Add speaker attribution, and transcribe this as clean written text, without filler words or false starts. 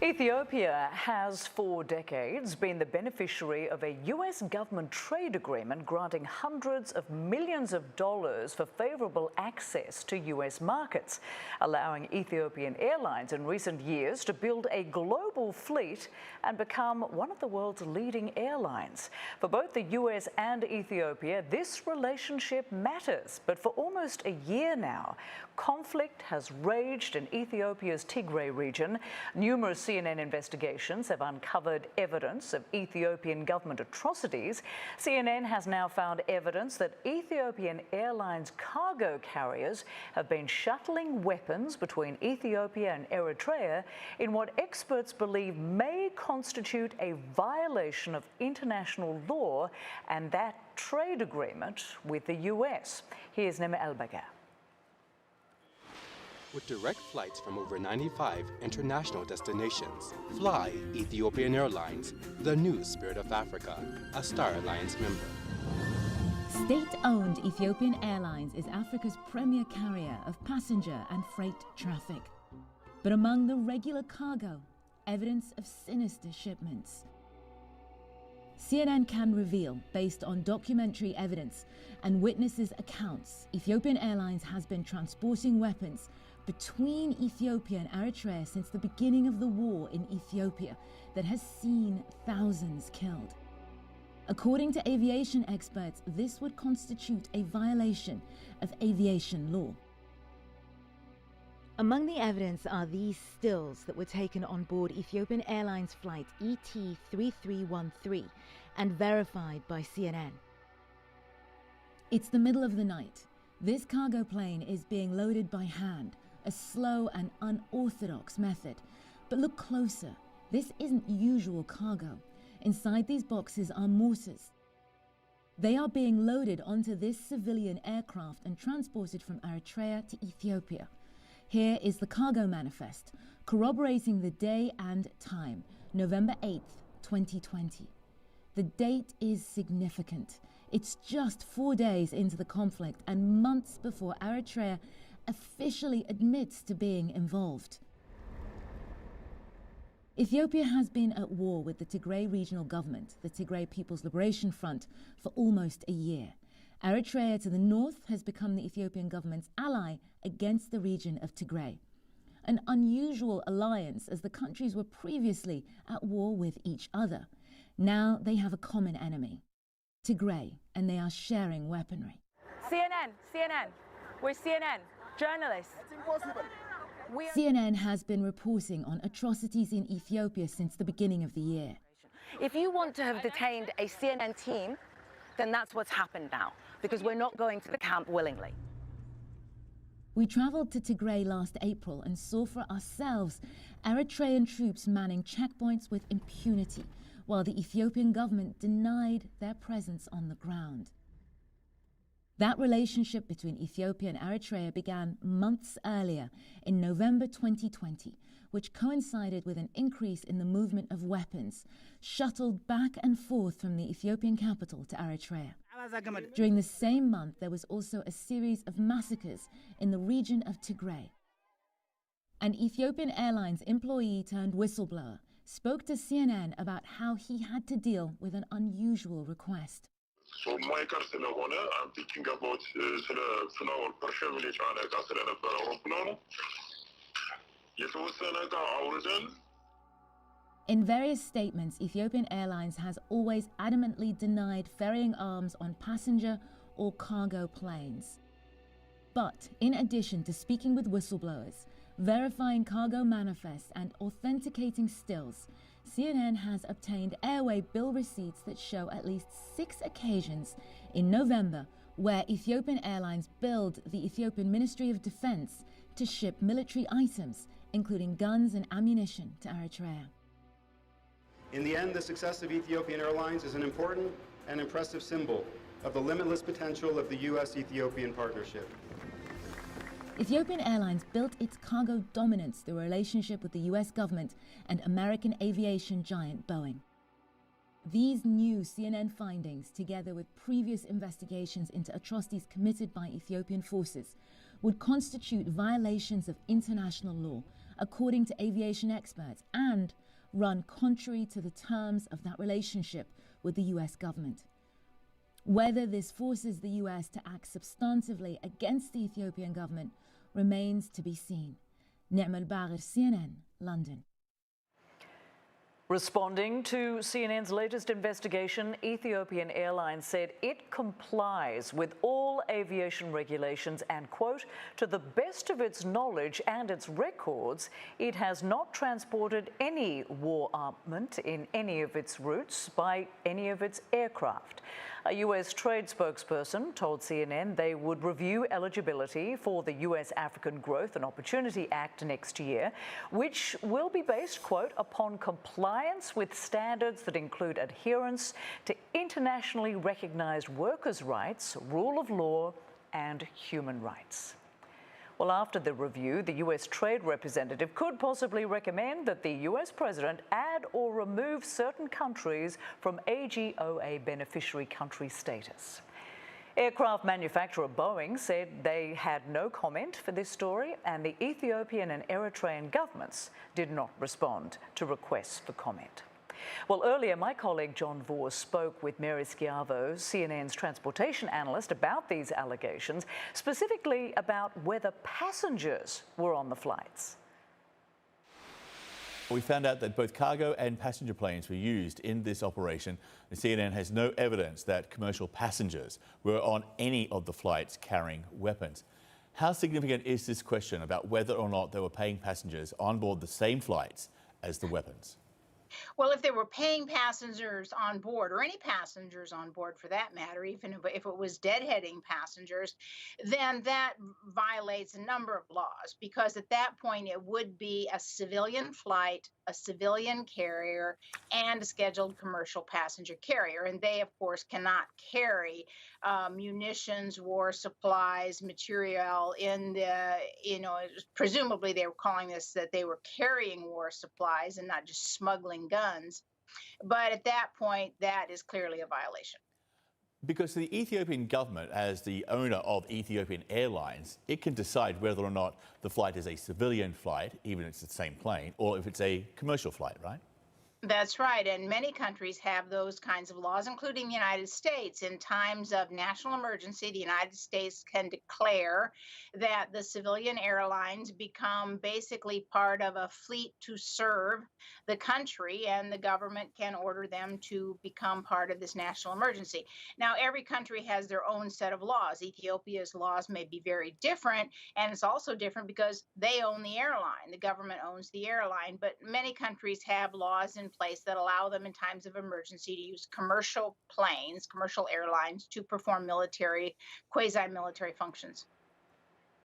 Speaker 1: Ethiopia has for decades been the beneficiary of a US government trade agreement granting hundreds of millions of dollars for favorable access to US markets, allowing Ethiopian airlines in recent years to build a global fleet and become one of the world's leading airlines. For both the US and Ethiopia, this relationship matters, but for almost a year now, conflict has raged in Ethiopia's Tigray region. Numerous CNN investigations have uncovered evidence of Ethiopian government atrocities. CNN has now found evidence that Ethiopian Airlines cargo carriers have been shuttling weapons between Ethiopia and Eritrea in what experts believe may constitute a violation of international law and that trade agreement with the US. Here's Nema Elbaga.
Speaker 2: With direct flights from over 95 international destinations, fly Ethiopian Airlines, the new Spirit of Africa, a Star Alliance member.
Speaker 3: State-owned Ethiopian Airlines is Africa's premier carrier of passenger and freight traffic. But among the regular cargo, evidence of sinister shipments. CNN can reveal, based on documentary evidence and witnesses' accounts, Ethiopian Airlines has been transporting weapons between Ethiopia and Eritrea since the beginning of the war in Ethiopia that has seen thousands killed. According to aviation experts, this would constitute a violation of aviation law. Among the evidence are these stills that were taken on board Ethiopian Airlines flight ET3313 and verified by CNN. It's the middle of the night. This cargo plane is being loaded by hand, a slow and unorthodox method. But look closer. This isn't usual cargo. Inside these boxes are mortars. They are being loaded onto this civilian aircraft and transported from Eritrea to Ethiopia. Here is the cargo manifest, corroborating the day and time, November 8th, 2020. The date is significant. It's just 4 days into the conflict and months before Eritrea officially admits to being involved. Ethiopia has been at war with the Tigray regional government, the Tigray People's Liberation Front, for almost a year. Eritrea to the north has become the Ethiopian government's ally against the region of Tigray. An unusual alliance as the countries were previously at war with each other. Now they have a common enemy, Tigray, and they are sharing weaponry.
Speaker 4: CNN, we're CNN, journalists.
Speaker 5: That's impossible.
Speaker 3: CNN has been reporting on atrocities in Ethiopia since the beginning of the year.
Speaker 4: If you want to have detained a CNN team, then that's what's happened now, because we're not going to the camp willingly.
Speaker 3: We travelled to Tigray last April and saw for ourselves Eritrean troops manning checkpoints with impunity, while the Ethiopian government denied their presence on the ground. That relationship between Ethiopia and Eritrea began months earlier in November 2020, which coincided with an increase in the movement of weapons shuttled back and forth from the Ethiopian capital to Eritrea. During the same month, there was also a series of massacres in the region of Tigray. An Ethiopian Airlines employee turned whistleblower spoke to CNN about how he had to deal with an unusual request.
Speaker 5: So ማይቀር ስለሆነ I'm thinking about ስለ ፍናውን ፐርሸብል የጫነ እቃ ስለነበረ አውሮፕላኑ የተወሰነ እቃ አውርደን.
Speaker 3: In various statements, Ethiopian Airlines has always adamantly denied ferrying arms on passenger or cargo planes. But in addition to speaking with whistleblowers, verifying cargo manifests and authenticating stills, CNN has obtained airway bill receipts that show at least 6 occasions in November where Ethiopian Airlines billed the Ethiopian Ministry of Defense to ship military items, including guns and ammunition, to Eritrea.
Speaker 6: In the end, the success of Ethiopian Airlines is an important and impressive symbol of the limitless potential of the US-Ethiopian partnership.
Speaker 3: Ethiopian Airlines built its cargo dominance through a relationship with the US government and American aviation giant Boeing. These new CNN findings, together with previous investigations into atrocities committed by Ethiopian forces, would constitute violations of international law according to aviation experts, and run contrary to the terms of that relationship with the US government. Whether this forces the US to act substantively against the Ethiopian government remains to be seen. Ni'mal Bagher, CNN, London.
Speaker 1: Responding to CNN's latest investigation, Ethiopian Airlines said it complies with all aviation regulations and, quote, to the best of its knowledge and its records, it has not transported any war armament in any of its routes by any of its aircraft. A US trade spokesperson told CNN they would review eligibility for the US African Growth and Opportunity Act next year, which will be based, quote, upon compliance with standards that include adherence to internationally recognized workers' rights, rule of law, and human rights. Well, after the review, the US trade representative could possibly recommend that the US president add or remove certain countries from AGOA beneficiary country status. Aircraft manufacturer Boeing said they had no comment for this story, and the Ethiopian and Eritrean governments did not respond to requests for comment. Well, earlier, my colleague John Vore spoke with Mary Schiavo, CNN's transportation analyst, about these allegations, specifically about whether passengers were on the flights.
Speaker 7: We found out that both cargo and passenger planes were used in this operation. The CNN has no evidence that commercial passengers were on any of the flights carrying weapons. How significant is this question about whether or not they were paying passengers on board the same flights as the weapons?
Speaker 8: Well, if they were paying passengers on board, or any passengers on board for that matter, even if it was deadheading passengers, then that violates a number of laws, because at that point it would be a civilian flight, a civilian carrier, and a scheduled commercial passenger carrier. And they, of course, cannot carry munitions, war supplies, material in the, presumably they were calling this that they were carrying war supplies and not just smuggling guns. But at that point, that is clearly a violation.
Speaker 7: Because the Ethiopian government, as the owner of Ethiopian Airlines, it can decide whether or not the flight is a civilian flight, even if it's the same plane, or if it's a commercial flight, right?
Speaker 8: That's right. And many countries have those kinds of laws, including the United States. In times of national emergency, the United States can declare that the civilian airlines become basically part of a fleet to serve the country, and the government can order them to become part of this national emergency. Now, every country has their own set of laws. Ethiopia's laws may be very different, and it's also different because they own the airline. The government owns the airline, but many countries have laws in place that allow them in times of emergency to use commercial planes, commercial airlines, to perform military, quasi-military functions.